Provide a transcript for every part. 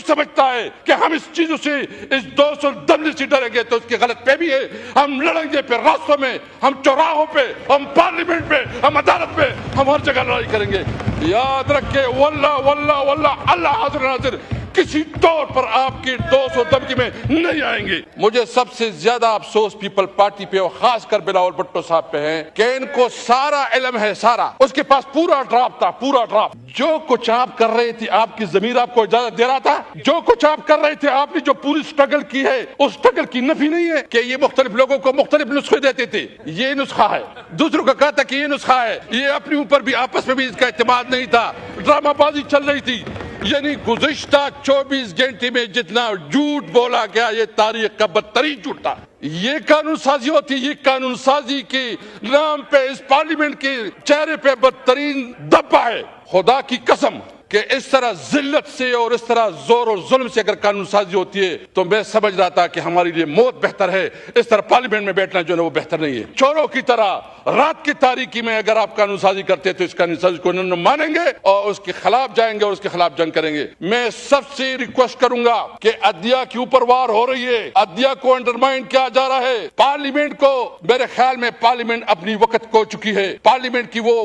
سمجھتا ہے کہ ہم اس چیزوں سے اس 210 سے ڈریں گے تو اس کی غلط فہمی ہے. ہم لڑیں گے پھر راستوں میں, ہم چوراہوں پہ, ہم پارلیمنٹ پہ, ہم عدالت پہ, ہم ہر جگہ لڑائی کریں گے. یاد رکھے واللہ واللہ واللہ اللہ حاضر ناظر کسی طور پر آپ کی 200 دمکی میں نہیں آئیں گے. مجھے سب سے زیادہ افسوس پیپل پارٹی پہ اور خاص کر بلاول بھٹو صاحب پہ ہے کہ ان کو سارا علم ہے, سارا, اس کے پاس پورا ڈرافٹ تھا, پورا ڈرافٹ. جو کچھ آپ کر رہے تھے آپ کی ضمیر آپ کو اجازت دے رہا تھا. جو کچھ آپ کر رہے تھے, آپ نے جو پوری سٹرگل کی ہے اس سٹرگل کی نفی نہیں ہے کہ یہ مختلف لوگوں کو مختلف نسخے دیتے تھے. یہ نسخہ ہے, دوسروں کا کہا تھا کہ یہ نسخہ ہے. یہ اپنے اوپر بھی آپس میں بھی اس کا اعتماد نہیں تھا, ڈرامہ بازی چل رہی تھی. یعنی گزشتہ 24 گھنٹے میں جتنا جھوٹ بولا گیا یہ تاریخ کا بدترین جھوٹ تھا. یہ قانون سازی ہوتی, یہ قانون سازی کے نام پہ اس پارلیمنٹ کے چہرے پہ بدترین دبا ہے. خدا کی قسم کہ اس طرح ذلت سے اور اس طرح زور اور ظلم سے اگر قانون سازی ہوتی ہے تو میں سمجھ رہا تھا کہ ہمارے لیے موت بہتر ہے. اس طرح پارلیمنٹ میں بیٹھنا جو ہے وہ بہتر نہیں ہے. چوروں کی طرح رات کی تاریکی میں اگر آپ قانون سازی کرتے تو اس قانون سازی کو نہ مانیں گے اور اس کے خلاف جائیں گے اور اس کے خلاف جنگ کریں گے. میں سب سے ریکویسٹ کروں گا کہ عدلیہ کے اوپر وار ہو رہی ہے, عدلیہ کو انڈرمائن کیا جا رہا ہے. پارلیمنٹ کو, میرے خیال میں پارلیمنٹ اپنی وقت کھو چکی ہے. پارلیمنٹ کی وہ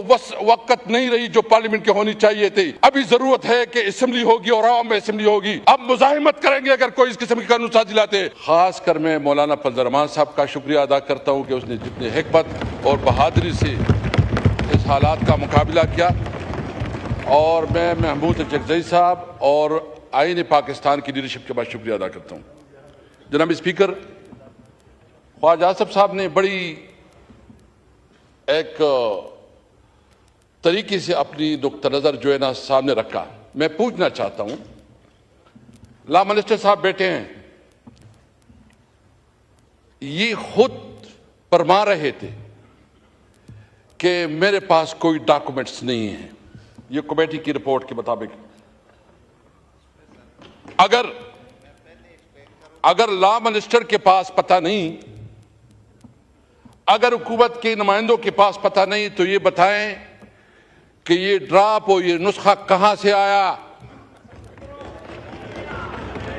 وقت نہیں رہی جو پارلیمنٹ کی ہونی چاہیے تھی. ابھی ضرورت ہے کہ اسمبلی ہوگی اور عوام میں اسمبلی ہوگی. اب مزاحمت کریں گے اگر کوئی اس قسم کی قانون سازی لاتے. خاص کر میں مولانا فضل الرحمان صاحب کا شکریہ ادا کرتا ہوں کہ اس نے جتنے حکمت اور بہادری سے اس حالات کا مقابلہ کیا. اور میں محمود چکزئی صاحب اور آئین پاکستان کی لیڈرشپ کے بعد شکریہ ادا کرتا ہوں. جناب اسپیکر, خواجہ آصف صاحب نے بڑی ایک طریقے سے اپنی نقطہ نظر جو ہے نا سامنے رکھا. میں پوچھنا چاہتا ہوں, لا منسٹر صاحب بیٹھے ہیں, یہ خود فرما رہے تھے کہ میرے پاس کوئی ڈاکومنٹس نہیں ہیں. یہ کمیٹی کی رپورٹ کے مطابق اگر لا منسٹر کے پاس پتہ نہیں, اگر حکومت کے نمائندوں کے پاس پتہ نہیں تو یہ بتائیں کہ یہ ڈراپ اور یہ نسخہ کہاں سے آیا,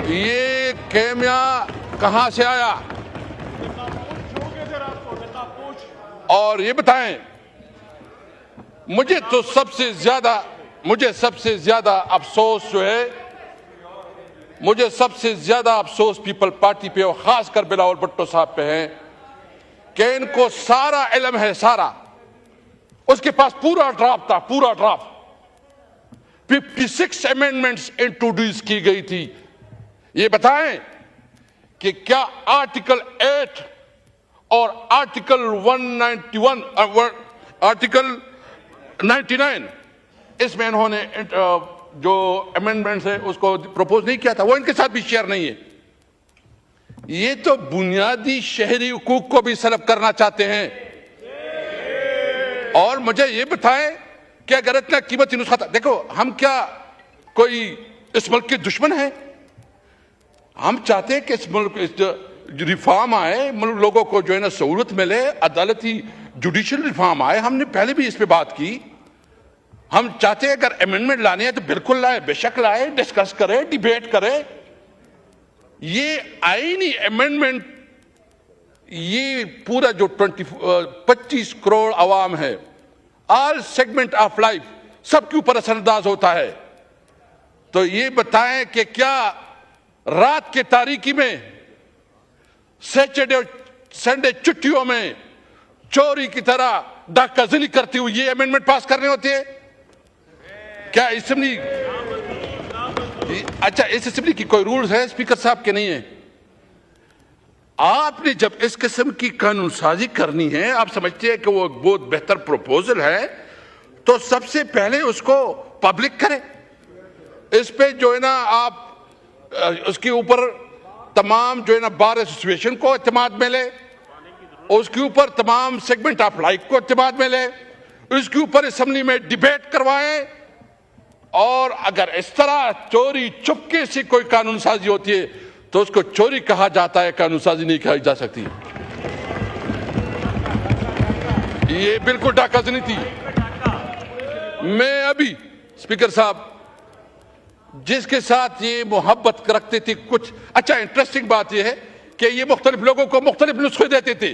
یہ کیمیا کہاں سے آیا, اور یہ بتائیں. مجھے سب سے زیادہ افسوس جو ہے, مجھے سب سے زیادہ افسوس پیپل پارٹی پہ اور خاص کر بلاول بھٹو صاحب پہ ہے کہ ان کو سارا علم ہے, سارا, اس کے پاس پورا ڈرافٹ تھا, پورا ڈرافٹ. 56 امینڈمنٹس انٹروڈیوس کی گئی تھی. یہ بتائیں کہ کیا آرٹیکل 8 اور آرٹیکل 191 آرٹیکل 99 اس میں انہوں نے جو امینڈمنٹس ہے اس کو پروپوز نہیں کیا تھا, وہ ان کے ساتھ بھی شیئر نہیں ہے. یہ تو بنیادی شہری حقوق کو بھی سلب کرنا چاہتے ہیں. اور مجھے یہ بتائیں کہ اگر اتنا قیمتی نسخہ تھا, دیکھو ہم کیا کوئی اس ملک کے دشمن ہیں؟ ہم چاہتے ہیں کہ اس ملک ریفارم آئے, ملک لوگوں کو جو ہے نا سہولت ملے, عدالتی جوڈیشل ریفارم آئے. ہم نے پہلے بھی اس پہ بات کی. ہم چاہتے ہیں اگر امینڈمنٹ لانے ہیں تو بالکل لائے, بے شک لائے, ڈسکس کرے, ڈیبیٹ کرے. یہ آئینی امینڈمنٹ, یہ پورا جو 25 کروڑ عوام ہے, آل سیگمنٹ آف لائف, سب کے اوپر اثر انداز ہوتا ہے. تو یہ بتائیں کہ کیا رات کے تاریکی میں, سیٹرڈے اور سنڈے چھٹیوں میں چوری کی طرح ڈاکہ زنی کرتے ہوئے یہ امینڈمنٹ پاس کرنے ہوتے ہیں؟ کیا اسمبلی, اچھا اس اسمبلی کی کوئی رولز ہے اسپیکر صاحب کے نہیں ہیں؟ آپ نے جب اس قسم کی قانون سازی کرنی ہے, آپ سمجھتے ہیں کہ وہ بہت بہتر پروپوزل ہے, تو سب سے پہلے اس کو پبلک کریں. اس پہ جو ہے نا آپ اس کے اوپر تمام جو ہے نا بار ایسوسیشن کو اعتماد میں لے, اس کے اوپر تمام سیگمنٹ آف لائف کو اعتماد میں لے, اس کے اوپر اسمبلی میں ڈیبیٹ کروائیں. اور اگر اس طرح چوری چپکے سے کوئی قانون سازی ہوتی ہے تو اس کو چوری کہا جاتا ہے, قانون سازی نہیں کہی جا سکتی. یہ بالکل ڈاکہ زنی تھی. میں ابھی اسپیکر صاحب جس کے ساتھ یہ محبت رکھتے تھے کچھ اچھا انٹرسٹنگ بات یہ ہے کہ یہ مختلف لوگوں کو مختلف نسخے دیتے تھے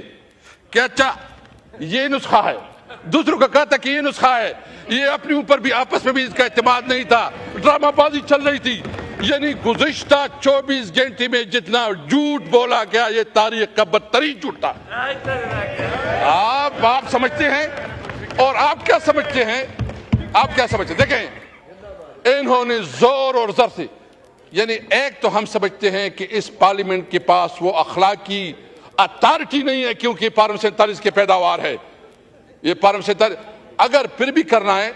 کہ اچھا یہ نسخہ ہے، دوسروں کا کہا تھا کہ یہ نسخہ ہے، یہ اپنے اوپر بھی آپس میں بھی اس کا اعتماد نہیں تھا، ڈرامہ بازی چل رہی تھی. یعنی گزشتہ 24 گھنٹے میں جتنا جھوٹ بولا گیا یہ تاریخ کا بدترین جھوٹ تھا. آپ سمجھتے ہیں اور آپ کیا سمجھتے ہیں؟ آپ کیا سمجھتے ہیں؟ دیکھیں انہوں نے زور اور زر سے، یعنی ایک تو ہم سمجھتے ہیں کہ اس پارلیمنٹ کے پاس وہ اخلاقی اتھارٹی نہیں ہے کیونکہ پارلیمنٹ 47 کی پیداوار ہے. یہ پارلیمنٹ 47 اگر پھر بھی کرنا ہے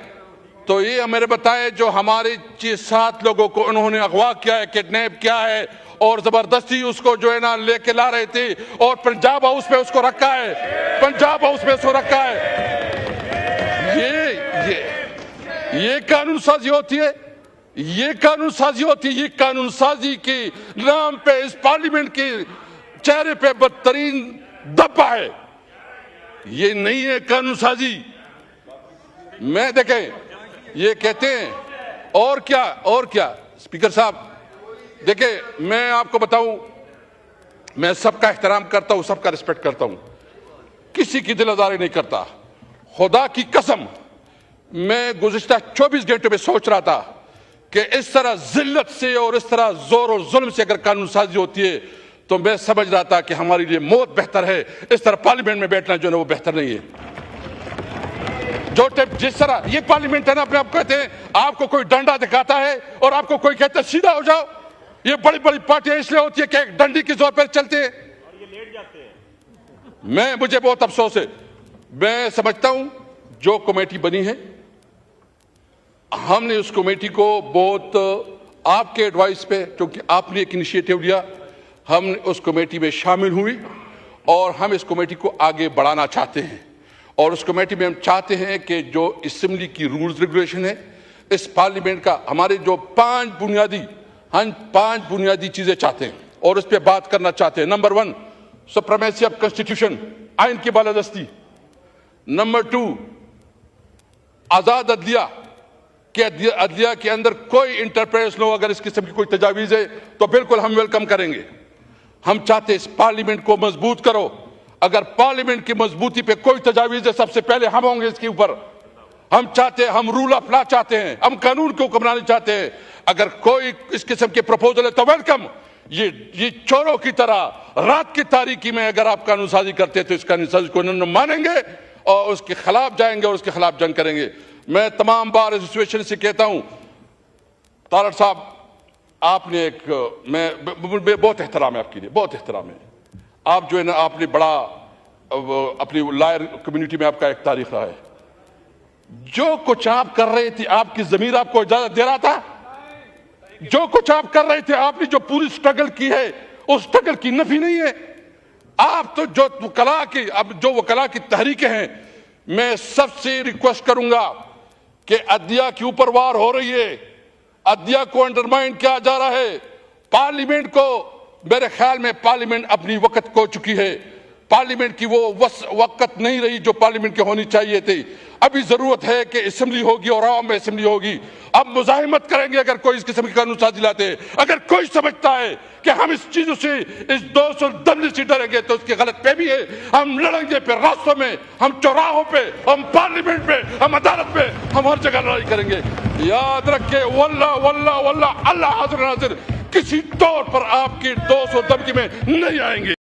تو یہ ہمیں بتائے جو ہمارے 6-7 لوگوں کو انہوں نے اغوا کیا ہے، کڈنیپ کیا ہے اور زبردستی اس کو جو ہے نا لے کے لا رہے تھے اور پنجاب ہاؤس پہ اس کو رکھا ہے، پنجاب ہاؤس پہ اس کو رکھا ہے. یہ قانون سازی ہوتی ہے، یہ قانون سازی ہوتی ہے. یہ قانون سازی کے نام پہ اس پارلیمنٹ کے چہرے پہ بدترین دبا ہے. یہ نہیں ہے قانون سازی. میں دیکھیں یہ کہتے ہیں اور کیا اسپیکر صاحب دیکھیں میں آپ کو بتاؤں، میں سب کا احترام کرتا ہوں، سب کا رسپیکٹ کرتا ہوں، کسی کی دل آزاری نہیں کرتا. خدا کی قسم میں گزشتہ 24 گھنٹوں میں سوچ رہا تھا کہ اس طرح ذلت سے اور اس طرح زور اور ظلم سے اگر قانون سازی ہوتی ہے تو میں سمجھ رہا تھا کہ ہمارے لیے موت بہتر ہے. اس طرح پارلیمنٹ میں بیٹھنا جو ہے وہ بہتر نہیں ہے. جس طرح یہ پارلیمنٹ ہے نا، اپنے آپ کہتے ہیں آپ کو کوئی ڈنڈا دکھاتا ہے اور آپ کو کوئی کہتا ہے سیدھا ہو جاؤ. یہ بڑی بڑی پارٹیاں اس لیے ہوتی ہے کہ ایک ڈنڈی کی زور پر چلتے ہیں. مجھے بہت افسوس ہے. میں سمجھتا ہوں جو کمیٹی بنی ہے ہم نے اس کمیٹی کو بہت آپ کے ایڈوائس پہ، کیونکہ آپ نے ایک انیشیٹو لیا، ہم نے اس کمیٹی میں شامل ہوئی اور ہم اس کمیٹی کو آگے بڑھانا چاہتے ہیں. اور اس کمیٹی میں ہم چاہتے ہیں کہ جو اسمبلی کی رولز ریگولیشن ہے اس پارلیمنٹ کا، ہمارے جو 5 بنیادی چیزیں چاہتے ہیں اور اس پہ بات کرنا چاہتے ہیں. نمبر 1 سپریمیسی آف کنسٹیٹیوشن، آئین کی بالادستی. نمبر 2 آزاد عدلیہ، کہ عدلیہ کے اندر کوئی انٹرپریس نہ ہو. اگر اس قسم کی کوئی تجاویز ہے تو بالکل ہم ویلکم کریں گے. ہم چاہتے ہیں اس پارلیمنٹ کو مضبوط کرو. اگر پارلیمنٹ کی مضبوطی پہ کوئی تجاویز ہے سب سے پہلے ہم ہوں گے اس کے اوپر. ہم چاہتے ہیں، ہم رول آف لا چاہتے ہیں، ہم قانون کو حکمرانی چاہتے ہیں. اگر کوئی اس قسم کے پروپوزل ہے تو ویلکم. یہ چوروں کی طرح رات کی تاریکی میں اگر آپ قانون سازی کرتے ہیں تو اس قانون سازی کو نہ مانیں گے اور اس کے خلاف جائیں گے اور اس کے خلاف جنگ کریں گے. میں تمام بار ایسوسیشن سے کہتا ہوں طارق صاحب آپ نے ایک میں بہت احترام ہے آپ کے لیے، بہت احترام ہے. آپ جو ہے نا آپ نے بڑا اپنی لائر کمیونٹی میں آپ کا ایک تاریخ رہا ہے. جو کچھ آپ کر رہے تھے آپ کی ضمیر آپ کو اجازت دے رہا تھا؟ جو کچھ آپ کر رہے تھے آپ نے جو پوری سٹرگل کی ہے اس سٹرگل کی نفی نہیں ہے. آپ تو جو وکلاء کی تحریکیں ہیں، میں سب سے ریکویسٹ کروں گا کہ عدلیہ کے اوپر وار ہو رہی ہے، عدلیہ کو انڈرمائن کیا جا رہا ہے. پارلیمنٹ کو میرے خیال میں پارلیمنٹ اپنی وقت کھو چکی ہے. پارلیمنٹ کی وہ وقت نہیں رہی جو پارلیمنٹ کی ہونی چاہیے تھی. ابھی ضرورت ہے کہ اسمبلی ہوگی اور عوام میں اسمبلی ہوگی. اب مزاحمت کریں گے اگر کوئی اس قسم کی قانون سازی لاتے ہیں. اگر کوئی سمجھتا ہے کہ ہم اس چیزوں سے اس 210 سے ڈریں گے تو اس کی غلط فہمی ہے. ہم لڑیں گے پھر راستوں میں، ہم چوراہوں پہ، ہم پارلیمنٹ پہ، ہم عدالت پہ، ہم ہر جگہ لڑائی کریں گے. یاد رکھے واللہ واللہ واللہ اللہ حاضر ناظر کسی طور پر آپ کی 200 دمکی میں نہیں آئیں گے.